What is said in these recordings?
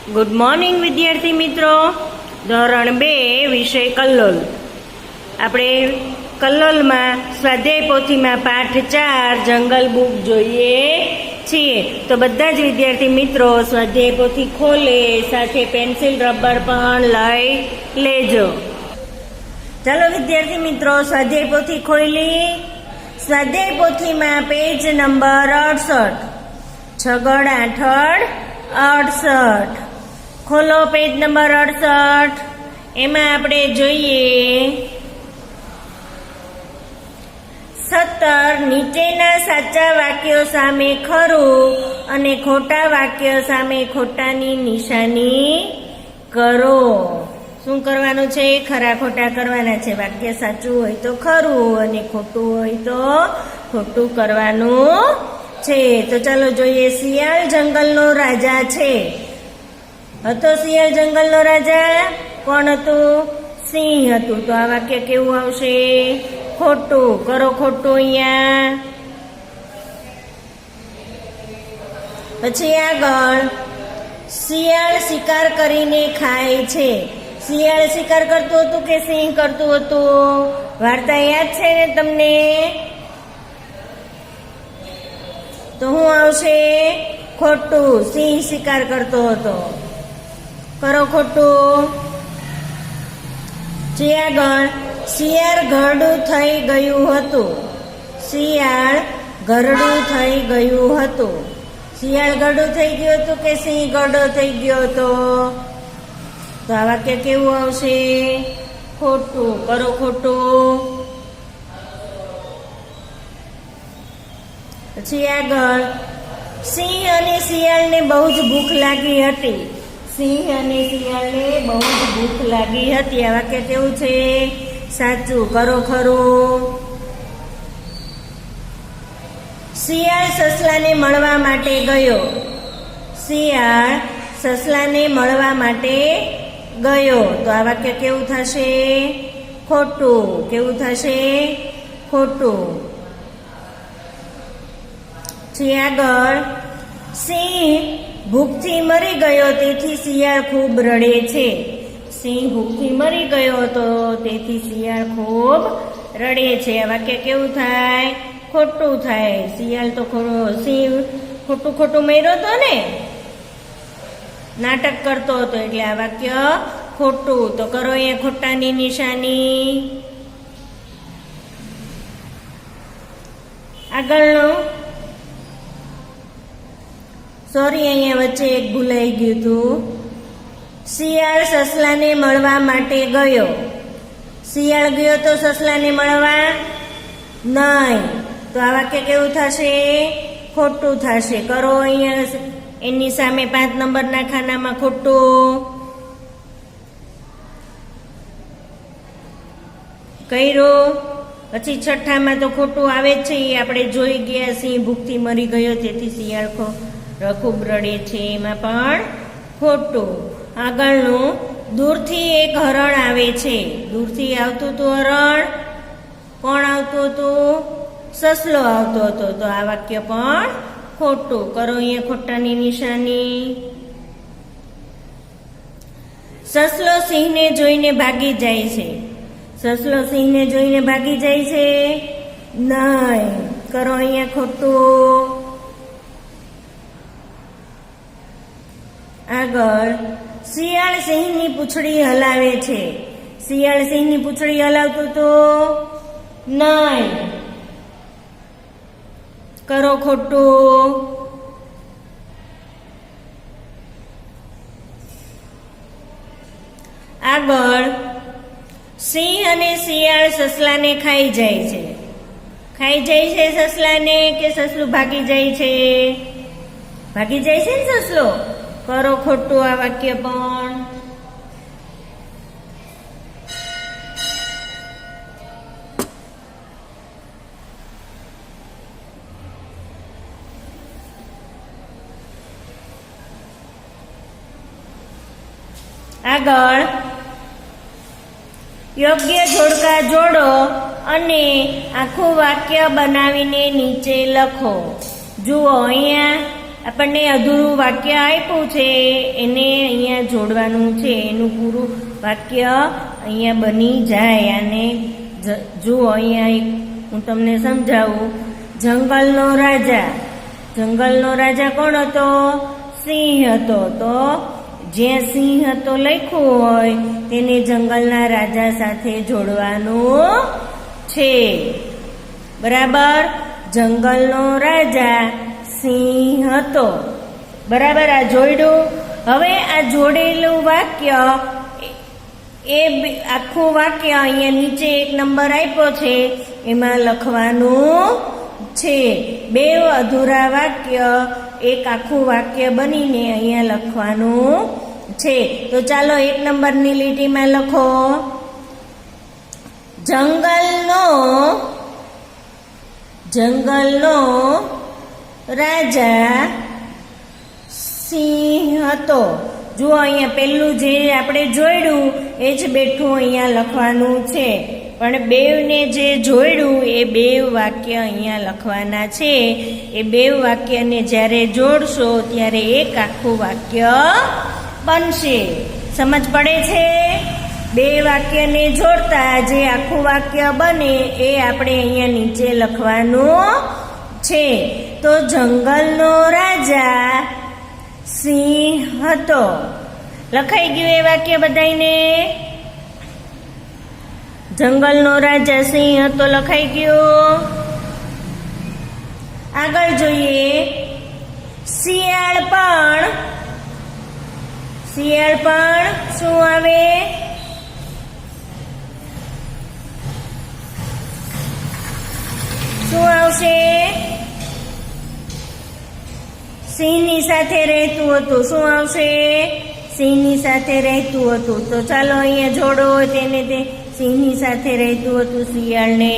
Good morning વિદ્યાર્થી મિત્રો. ધોરણ 2 વિષય કલ્લોલ. આપણે કલ્લોલમાં સ્વાધ્યાય પોથીમાં પાઠ 4 જંગલ બુક જોઈએ છીએ. તો બધા જ વિદ્યાર્થી મિત્રો સ્વાધ્યાય પોથી ખોલે, સાથે પેન્સિલ રબર પણ લઈ લેજો. ચાલો વિદ્યાર્થી મિત્રો સ્વાધ્યાય પોથી ખોલી. સ્વાધ્યાય પોથીમાં પેજ નંબર 68, 6 8 68 ખોલો. Page number 68. એમાં આપણે જોઈએ 17 નીચેના સાચા વાક્યો સામે ખરું અને ખોટા વાક્યો સામે ખોટાની નિશાની કરો. શું કરવાનું છે? ખરા ખોટા કરવાના છે. વાક્ય સાચું હોય તો ખરું અને ખોટું હોય તો ખોટું કરવાનું છે. તો ચાલો જોઈએ. શિયાળ જંગલનો રાજા છે. હતો શિયાળ જંગલનો રાજા? કોણ હતું? સિંહ હતું. તો આ વાક્ય કેવું આવશે? ખોટું. કરો ખોટું અહીંયા. પછી આગળ શિયાળ શિકાર કરીને ખાય છે. શિયાળ શિકાર કરતું હતું કે સિંહ કરતું હતું? વાર્તા યાદ છે ને તમને? તો શું આવશે? ખોટું. સિંહ શિકાર કરતો હતો. કરો ખોટું. જે આગળ શિયાળ ઘરડું થઈ ગયું હતું. શિયાળ ઘરડું થઈ ગયું હતું. શિયાળ ઘરડું થઈ ગયું હતું કે સિંહ ઘરડો થઈ ગયો હતો? તો આ વાક્ય કેવું આવશે? ખોટું. કરો ખોટું. પછી આગળ સિંહ અને શિયાળને બહુ જ ભૂખ લાગી હતી. સિંહ અને શિયાળને બહુ જ ભૂખ લાગી હતી. આ વાક્ય કેવું છે? સાચું. કરો ખરું. શિયાળ સસલાને મળવા માટે ગયો. શિયાળ સસલાને મળવા માટે ગયો. તો આ વાક્ય કેવું થશે? ખોટું. કેવું થશે? ખોટું. પછી આગળ સિંહ ભૂખથી મરી ગયો તેથી શિયાળ ખૂબ રડે છે. સિંહ ભૂખથી મરી ગયો હતો તેથી શિયાળ ખૂબ રડે છે. આ વાક્ય કેવું થાય? ખોટું થાય. શિયાળ તો સિંહ ખોટું ખોટું મર્યો હતો ને, નાટક કરતો હતો, એટલે આ વાક્ય ખોટું. તો કરો અહીંયા ખોટાની નિશાની. આગળનું સોરી, અહીંયા વચ્ચે એક ભૂલાઈ ગયું હતું. શિયાળ સસલાને મળવા માટે ગયો. શિયાળ ગયો તો સસલાને મળવા નહીં. તો આ વાક્ય કેવું થશે? ખોટું થશે. કરો અહીંયા એની સામે 5 નંબરના ખાનામાં ખોટું. કર્યું. પછી છઠ્ઠામાં તો ખોટું આવે જ છે, એ આપણે જોઈ ગયા. સિંહ ભૂખથી મરી ગયો તેથી શિયાળ ખૂબ રડે છે, એમાં પણ ખોટું. આગળનું દૂરથી એક હરણ આવે છે. દૂરથી આવતું હતું હરણ. કોણ આવતું હતું? સસલો આવતો હતો. તો આ વાક્ય પણ ખોટું. કરો અહીંયા ખોટાની નિશાની. સસલો સિંહને જોઈને ભાગી જાય છે. સસલો સિંહને જોઈને ભાગી જાય છે? નહીં. કરો અહીંયા ખોટું. આગળ શિયાળ સિંહની પૂંછડી હલાવે છે. શિયાળ સિંહની પૂંછડી હલાવતું તો નહીં. કરો ખોટું. આગળ સિંહ અને શિયાળ સસલાને ખાઈ જાય છે. ખાઈ જાય છે સસલાને કે સસલું ભાગી જાય છે? ભાગી જાય છે ને સસલો. કરો ખોટું. આ વાક્ય પણ. આગળ યોગ્ય જોડકા જોડો અને આખું વાક્ય બનાવીને નીચે લખો. જુઓ અહીંયા આપણને અધૂરું વાક્ય આપ્યું છે એને અહીંયા જોડવાનું છે, એનું પૂરું વાક્ય અહીંયા બની જાય. અને જુઓ અહીંયા એક હું તમને સમજાવું. જંગલનો રાજા, જંગલનો રાજા કોણ હતો? સિંહ હતો. તો જ્યાં સિંહ હતો લખ્યું હોય તેને જંગલના રાજા સાથે જોડવાનું છે. બરાબર? જંગલનો રાજા સિંહ હતો. બરાબર? આ જોડ્યું. હવે આ જોડેલું વાક્ય એ આખું વાક્ય અહીંયા નીચે એક નંબર આપ્યો છે એમાં લખવાનું છે. બે અધૂરા વાક્ય એક આખું વાક્ય બનીને અહીંયા લખવાનું છે. તો ચાલો એક નંબરની લીટીમાં લખો. જંગલનો રાજા સિંહ હતો. જુઓ અહીંયા પેલું જે આપણે જોડ્યું એ જ બેઠું અહીંયા લખવાનું છે, પણ બેવને જે જોડ્યું એ બે વાક્ય અહીંયા લખવાના છે. એ બે વાક્યને જ્યારે જોડશો ત્યારે એક આખું વાક્ય બનશે. સમજ પડે છે? બે વાક્યને જોડતા જે આખું વાક્ય બને એ આપણે અહીંયા નીચે લખવાનું છે. તો જંગલનો રાજા સિંહ હતો. લખાઈ ગયું એ વાક્ય બધાઈને? જંગલનો રાજા સિંહ હતો લખાઈ ગયું. આગળ જોઈએ. શિયાળ પણ શું આવે? શું આવશે? સિંહની સાથે રહેતું હતું. શું આવશે? સિંહની સાથે રહેતું હતું. તો ચાલો અહીંયા જોડો તેને. તે સિંહની સાથે રહેતું હતું શિયાળને.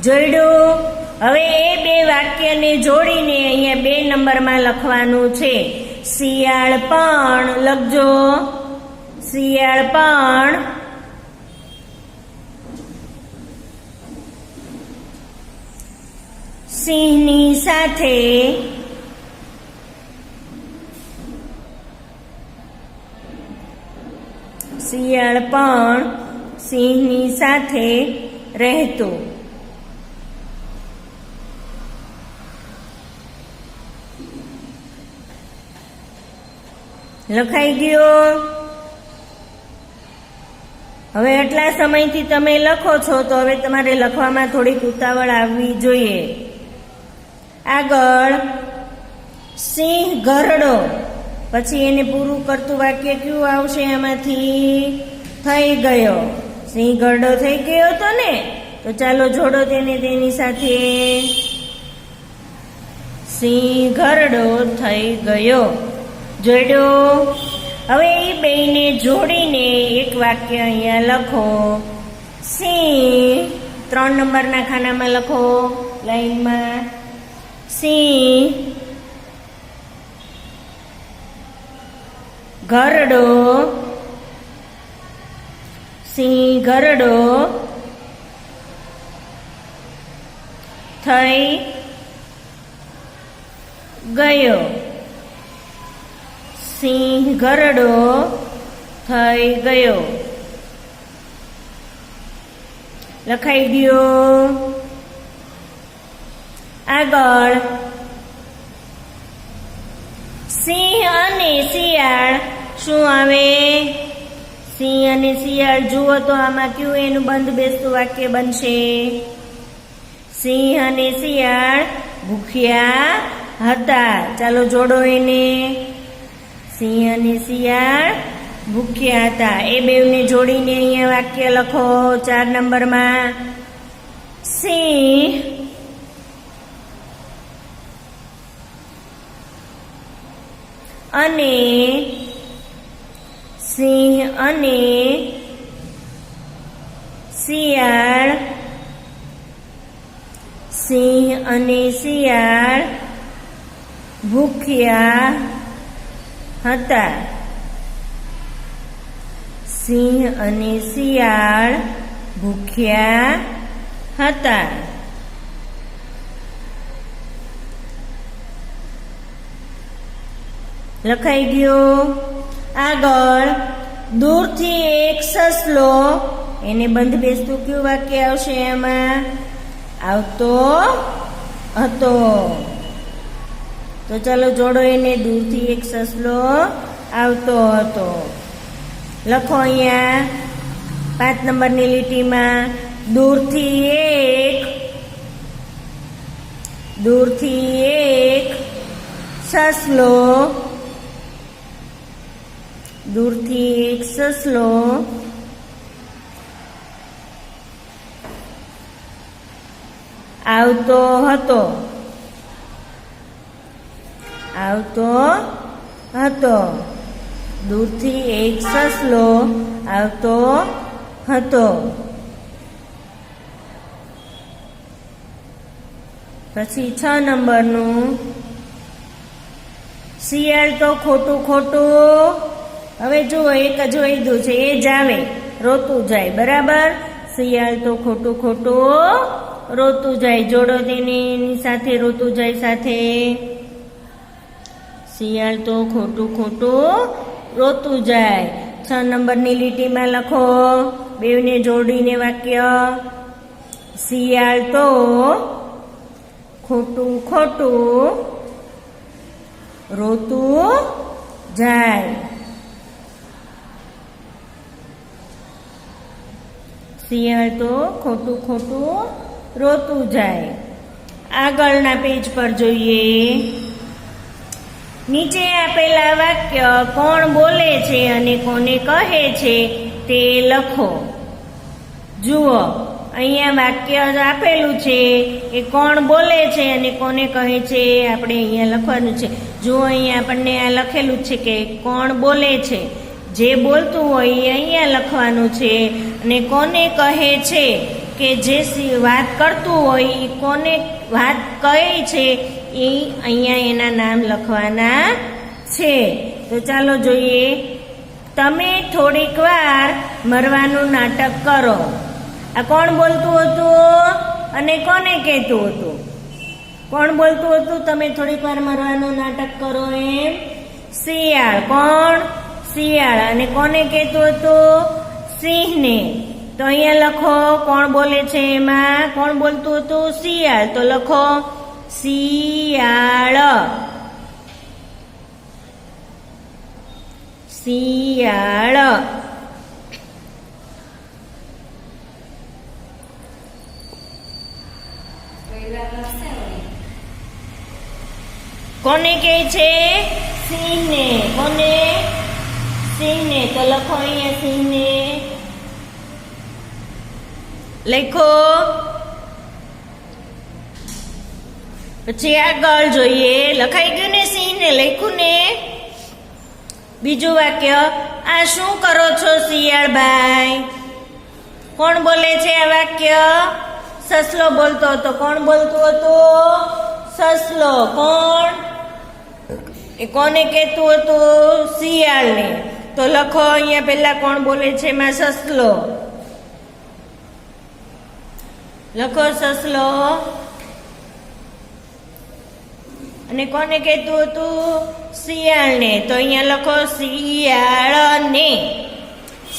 જોડ્યું. હવે એ બે વાક્યને જોડીને અહીંયા બે નંબરમાં લખવાનું છે. શિયાળ પણ લખજો. શિયાળ પણ સિંહની સાથે રહેતું. લખાઈ ગયો. હવે આટલા સમયથી તમે લખો છો તો હવે તમારે લખવામાં થોડીક ઉતાવળ આવવી જોઈએ. આગળ સિંહ ગરડો. પછી એને પૂરું કરતું વાક્ય કયું આવશે આમાંથી? થઈ ગયો. સિંહ ગરડો થઈ ગયો હતો ને? તો ચાલો જોડો તેને તેની સાથે. સિંહ ગરડો થઈ ગયો. જોડ્યો. હવે એ બેયને જોડીને એક વાક્ય અહીંયા લખો. સિંહ 3 નંબરના ખાનામાં લખો લાઈનમાં. સિંહ ગરડો થઈ ગયો. સિંહ ગરડો થઈ ગયો. લખાઈ ગયો. આગળ સિંહ અને શિયાળ શું આવે? સિંહ અને શિયાળ જુઓ તો આમાં કયું એનું બંધ બેસતું વાક્ય બનશે? સિંહ અને શિયાળ ભૂખ્યા હતા. ચાલો જોડો એને. સિંહ અને શિયાળ ભૂખ્યા હતા. એ બેવને જોડીને અહીંયા વાક્ય લખો 4 નંબરમાં. સિંહ અને શિયાળ ભૂખ્યા હતા. સિંહ અને શિયાળ ભૂખ્યા હતા. લખાઈ ગયું. આગળ દૂરથી એક સસલો, એને બંધ બેસતું કયું વાક્ય આવશે એમાં? આવતો હતો. તો ચાલો જોડો એને. દૂરથી એક સસલો આવતો હતો. લખો અહીંયા 5 નંબરની લીટીમાં દૂરથી એક સસલો, દૂરથી એક સસલો આવતો હતો. દૂરથી એક સસલો આવતો હતો. પછી 6 નંબરનું શિયાળ તો ખોટું. હવે જુઓ, એક જ વૈધું છે, એ જ આવે, રોતું જાય. બરાબર. શિયાળ તો ખોટું રોતું જાય. જોડો તેની સાથે રોતું જાય સાથે. શિયાળ તો ખોટું રોતું જાય. 6 નંબરની લીટીમાં લખો, બેવને જોડીને વાક્ય. શિયાળ તો ખોટું રોતું જાય. શિયાળ તો ખોટું રોતું જાય. આગળના પેજ પર જોઈએ. નીચે આપેલા વાક્ય કોણ બોલે છે અને કોને કહે છે તે લખો. જુઓ, અહીંયા વાક્ય આપેલું છે એ કોણ બોલે છે અને કોને કહે છે, આપણે અહીંયા લખવાનું છે. જુઓ, અહીંયા આપણને આ લખેલું છે કે કોણ બોલે છે. જે બોલતું હોય એ અહીંયા લખવાનું છે. અને કોને કહે છે કે જે વાત કરતું હોય એ કોને વાત કહે છે એ અહીંયા એના નામ લખવાના છે. તો ચાલો જોઈએ. તમે થોડીક વાર મરવાનું નાટક કરો. આ કોણ બોલતું હતું અને કોને કહેતું હતું? કોણ બોલતું હતું? તમે થોડીક વાર મરવાનું નાટક કરો એમ શિયાળ. કોણ? શિયાળ. અને કોને કહેતું હતું? સિંહને. તો અહીંયા લખો કોણ બોલે છે, એમાં કોણ બોલતું હતું? શિયાળ. તો લખો શિયાળ. કોને કહે છે? સિંહને. કોને? સિંહને. તો લખો અહીંયા સિંહને લખો. પછી આગળ જોઈએ. લખાઈ ગયું ને? સિંહને લખ્યું ને? બીજું વાક્ય, આ શું કરો છો શિયાળભાઈ? કોણ બોલે છે આ વાક્ય? સસલો બોલતો હતો. કોણ બોલતું હતું? સસલો. કોણ? એ કોને કહેતું હતું? શિયાળને. તો લખો અહીંયા પેલા કોણ બોલે છે એમાં સસલો. લખો સસલો. અને કોને કહેતું હતું? શિયાળને. તો અહીંયા લખો શિયાળને.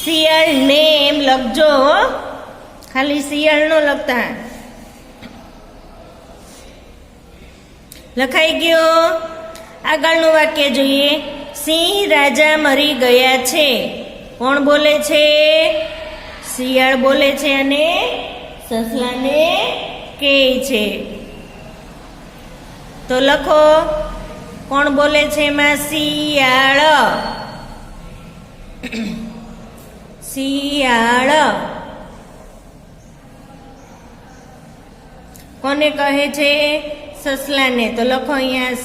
શિયાળને એમ લખજો, ખાલી શિયાળ નો લખતા. લખાઈ ગયો. આગળનું વાક્ય જોઈએ. સિંહ રાજા મરી ગયા છે. કોણ બોલે છે? શિયાળ બોલે છે અને સસલાને કહે છે. તો લખો કોણ બોલે છે એમાં? શિયાળ. કોને કહે છે? સસલાને. તો લખો અહીંયા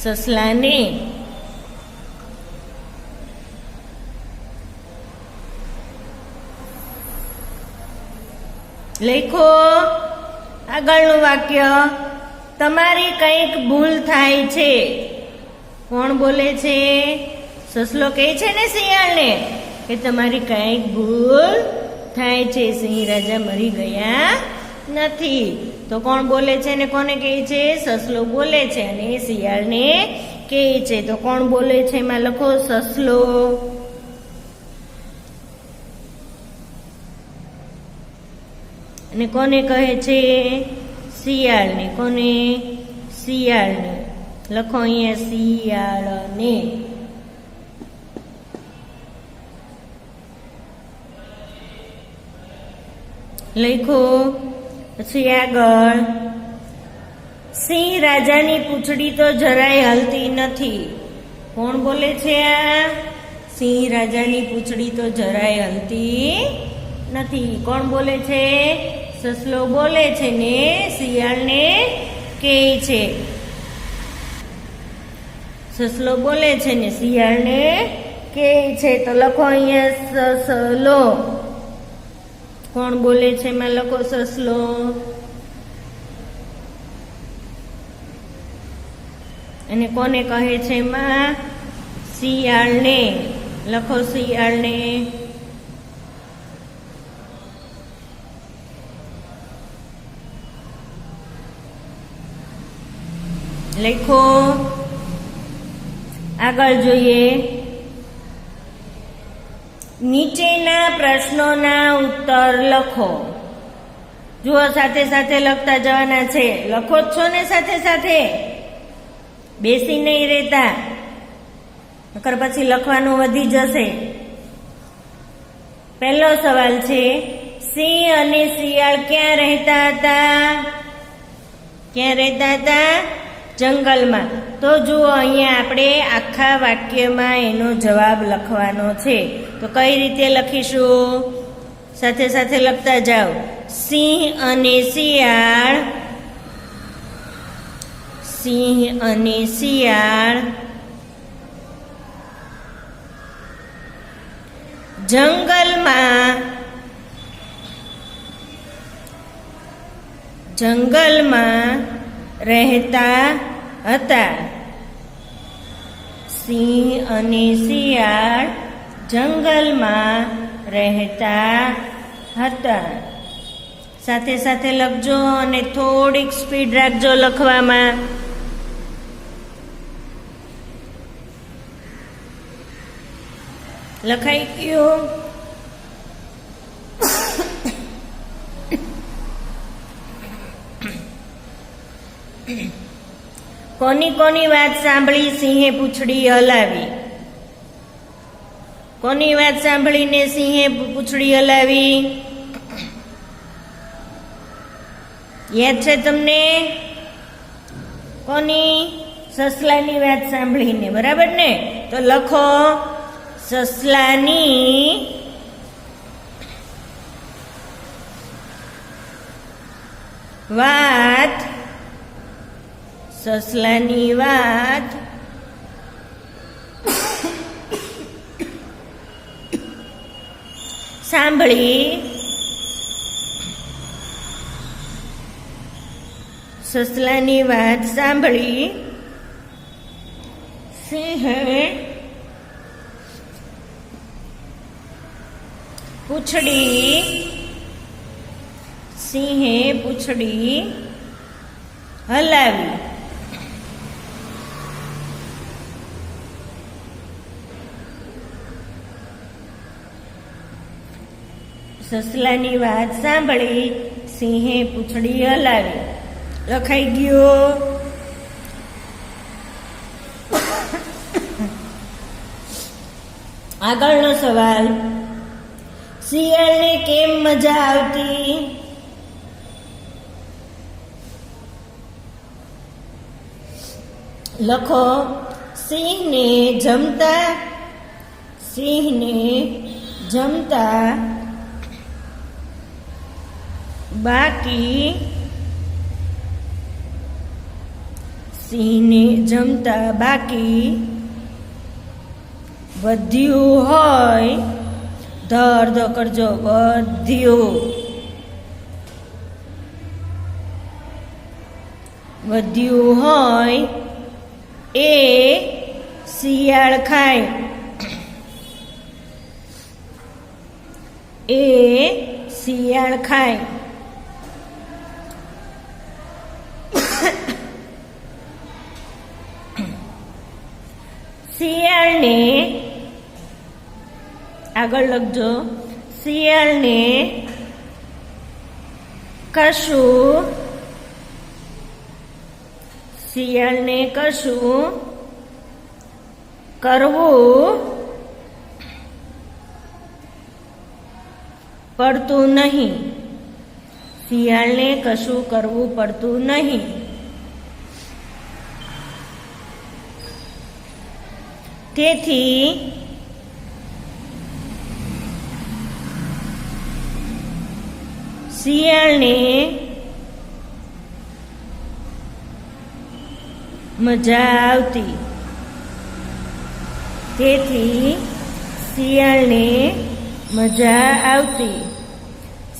સસલાને. લખો આગળનું વાક્ય. તમારી કંઈક ભૂલ થાય છે. કોણ બોલે છે? સસલો કહે છે ને શિયાળને કે તમારી કંઈક ભૂલ થાય છે, સિંહ રાજા મરી ગયા નથી. તો કોણ બોલે છે ને કોને કહે છે? સસલો બોલે છે અને શિયાળને કહે છે. તો કોણ બોલે છે એમાં લખો સસલો. અને કોને કહે છે? શિયાળને. કોને? શિયાળને. લખો અહીંયા શિયાળને. લખો. પછી આગળ, સિંહ રાજાની પૂંછડી તો જરાય હલતી નથી. કોણ બોલે છે આ? સિંહ રાજાની પૂંછડી તો જરાય હલતી નથી. કોણ બોલે છે? સસલો બોલે છે ને શિયાળને કહે છે. સસલો બોલે છે ને શિયાળને કહે છે. તો લખો અહીંયા સસલો. કોણ બોલે છે એમાં લખો સસલો. અને કોને કહે છે એમાં? શિયાળને. લખો શિયાળને. લખો. આગળ જોઈએ. નીચેના પ્રશ્નોના ઉત્તર લખો. જુઓ, સાથે સાથે લખતા જવાના છે. લખો જ છો ને સાથે સાથે? બેસી નહીં રહેતા, નકર પછી લખવાનું વધી જશે. પહેલો સવાલ છે, સિંહ અને શિયાળ ક્યાં રહેતા હતા? ક્યાં રહેતા હતા? જંગલમાં. તો જુઓ, અહીંયા આપણે આખા વાક્યમાં એનો જવાબ લખવાનો છે. તો કઈ રીતે લખીશું? સાથે સાથે લખતા જાઓ. સિંહ અને શિયાળ. સિંહ અને શિયાળ જંગલમાં રહેતા હતા. સિંહ અને શિયાળ જંગલમાં રહેતા હતા. સાથે સાથે લખજો અને થોડીક સ્પીડ રાખજો લખવામાં. લખાઈ ગયું? કોની કોની વાત સાંભળી સિંહે પૂંછડી હલાવી? કોની વાત સાંભળીને સિંહે પૂંછડી હલાવી? યાદ છે તમને? કોની? સસલાની વાત સાંભળીને. બરાબર ને? તો લખો સસલાની વાત. સસલાની વાત સાંભળી. સસલાની વાત સાંભળી સિંહે પૂંછડી હલાવી. સસલાની વાત સાંભળી સિંહે પૂંછડી હલાવી. લખાઈ ગયો? આગળનો સવાલ, શિયાળને કેમ મજા આવતી? લખો સિંહને જમતા બાકી વધ્યું હોય, ધર કરજો, વધ્યું હોય એ શિયાળ ખાય. એ શિયાળ ખાય. શિયાળને આગળ લખજો. શિયાળને કશું કરવું પડતું નહીં. શિયાળને કશું કરવું પડતું નહીં. તેથી શિયાળને મજા આવતી.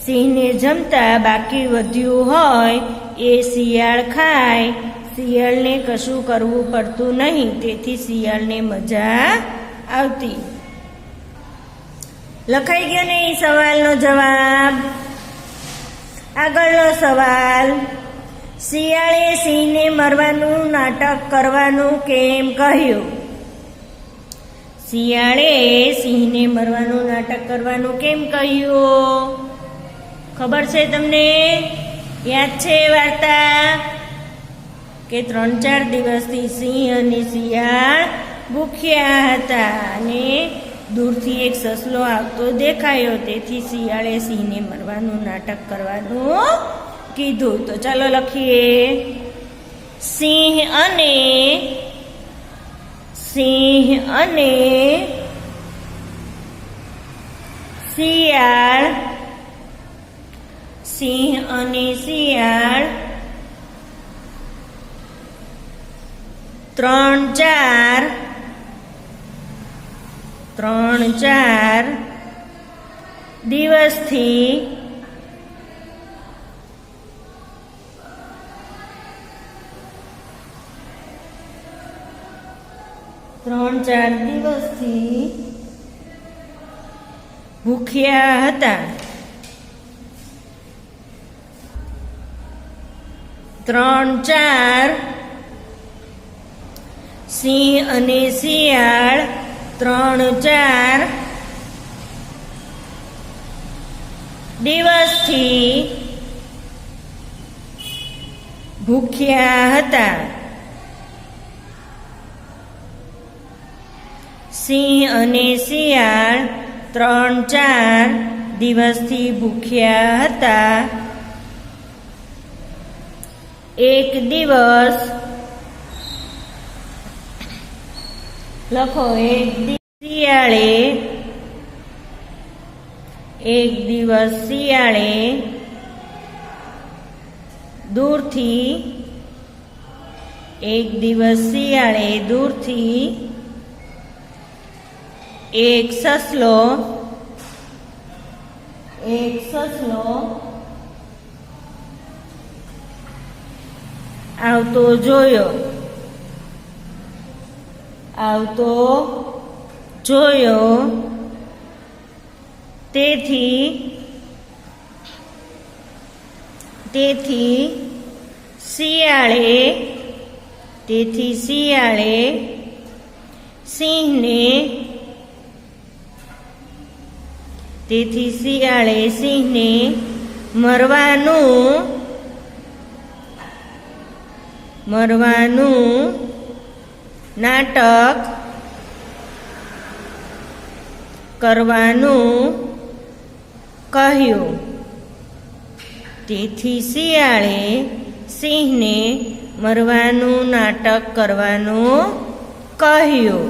સિંહને જમતા બાકી વધ્યું હોય એ શિયાળ ખાય. શિયાળને કશું કરવું પડતું નહીં, તેથી શિયાળને મજા આવતી. લખાઈ ગયો ને એ સવાલનો જવાબ. આગળનો સવાલ. શિયાળે સિંહને મરવાનું નાટક કરવાનું કેમ કહ્યું? શિયાળે સિંહને મરવાનું નાટક કરવાનું કેમ કહ્યું? ખબર છે તમને? યાદ છે વાર્તા કે 3-4 દિવસથી સિંહ અને શિયાળ ભૂખ્યા હતા અને દૂરથી એક સસલો આવતો દેખાયો. તેથી શિયાળે સિંહને મરવાનું નાટક કરવાનું કીધું. તો ચાલો લખીએ. સિંહ અને શિયાળ 3-4 દિવસથી ભૂખ્યા હતા. 3-4 સિંહ અને શિયાળ 3-4 દિવસથી ભૂખ્યા હતા. સિંહ અને શિયાળ 3-4 દિવસથી ભૂખ્યા હતા. એક દિવસ લખો. એક દિવસ શિયાળે દૂરથી એક સસલો આવતો જોયો. તેથી શિયાળે સિંહને મરવાનું નાટક કરવાનું કહ્યું. તેથી શિયાળે સિંહને મરવાનું નાટક કરવાનું કહ્યું.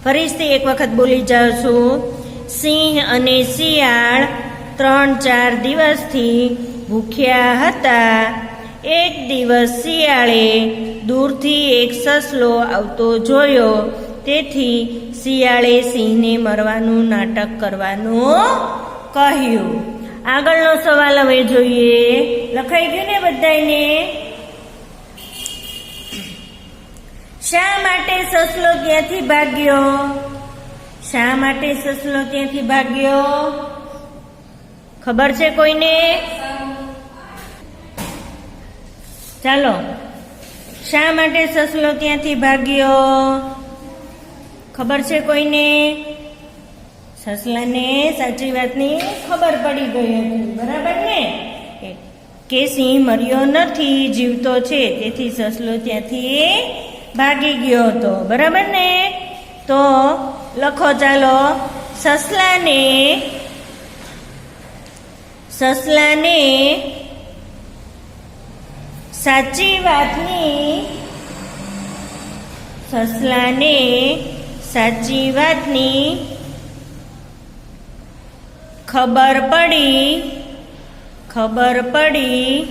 ફરીથી એક વખત બોલી જાઉં છું. સિંહ અને શિયાળ 3-4 દિવસથી ભૂખ્યા હતા. એક દિવસ શિયાળે દૂરથી એક સસલો આવતો જોયો. તેથી શિયાળે સિંહને મરવાનું નાટક કરવાનું કહ્યું. આગળનો સવાલ હવે જોઈએ. લખાઈ ગયું ને બધાને? શા માટે સસલો ત્યાંથી ભાગ્યો? શા માટે સસલો ત્યાંથી ભાગ્યો? ખબર છે કોઈને? ચાલો, શા માટે સસલો ત્યાંથી ભાગ્યો? ખબર છે કોઈને? સસલાને સાચી વાતની ખબર પડી ગઈ હતી, બરાબર ને? કે સિંહ મર્યો નથી, જીવતો છે, તેથી સસલો ત્યાંથી ભાગી ગયો હતો, બરાબર ને? તો લખો ચાલો, સસલાને સાચી વાતની ખબર પડી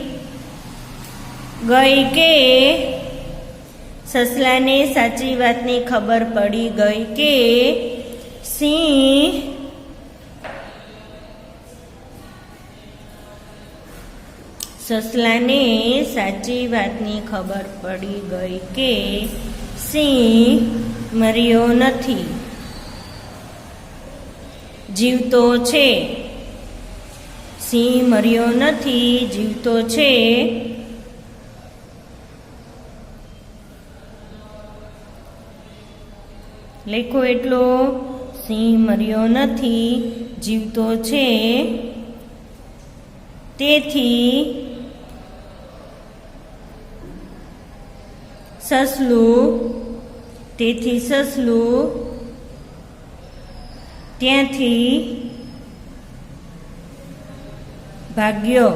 ગઈ કે સસલાને સાચી વાતની ખબર પડી ગઈ કે સિંહ સસલાને સાચી વાતની ખબર પડી ગઈ કે સિંહ મર્યો નથી, જીવતો છે. સિંહ મર્યો નથી, જીવતો છે. લખો એટલો, સિંહ મર્યો નથી, જીવતો છે. તેથી સસલું ત્યાંથી ભાગ્યો.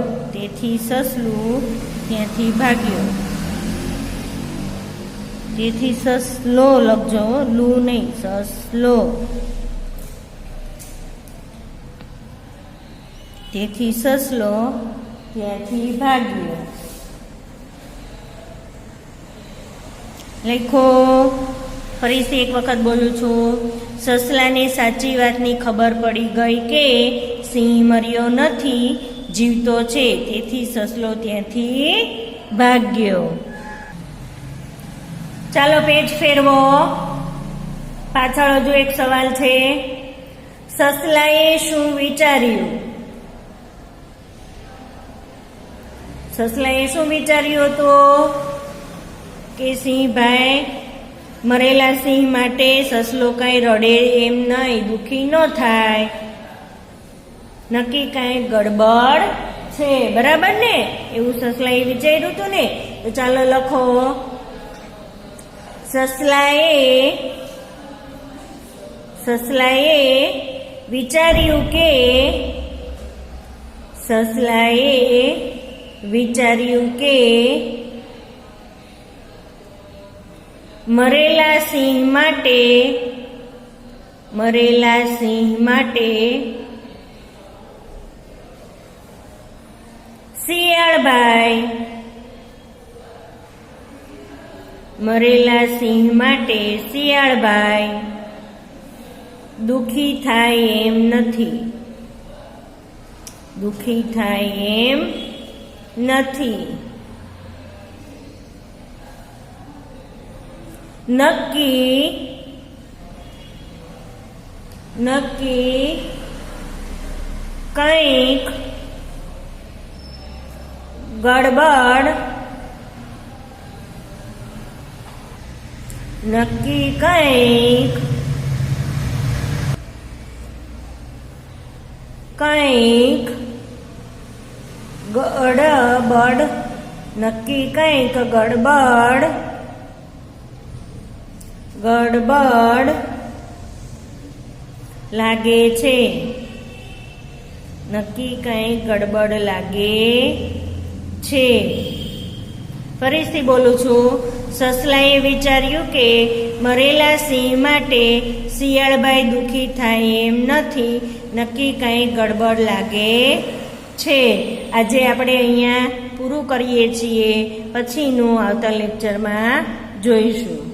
તેથી સસલો લખજો, લુ નહીં, સસલો. તેથી સસલો ત્યાંથી ભાગ્યો. લખો, ફરીથી એક વખત બોલું છું. સસલાને સાચી વાતની ખબર પડી ગઈ કે સિંહ મર્યો નથી, જીવતો છે. તેથી સસલો ત્યાંથી ભાગ્યો. ચાલો પેજ ફેરવો. પાછળ હજુ એક સવાલ છે. સસલાએ શું વિચાર્યું? સસલાએ શું વિચાર્યું હતું? કે સિંહભાઈ, મરેલા સિંહ માટે સસલો કાંઈ રડે એમ નહીં, દુઃખી ન થાય, નક્કી કાંઈ ગડબડ છે, બરાબર ને? એવું સસલાએ વિચાર્યું હતું ને? તો ચાલો લખો, સસલાએ વિચાર્યું કે મરેલા સિંહ માટે શિયાળભાઈ દુઃખી થાય એમ નથી. નક્કી કંઈક ગડબડ ગડબડ લાગે છે. નક્કી કંઈક ગડબડ લાગે છે. ફરીથી બોલું છું. સસલાએ વિચાર્યું કે મરેલા સિંહ માટે શિયાળભાઈ દુઃખી થાય એમ નથી, નક્કી કંઈક ગડબડ લાગે છે. આજે આપણે અહીંયા પૂરું કરીએ છીએ. પછીનું આવતા લેક્ચરમાં જોઈશું.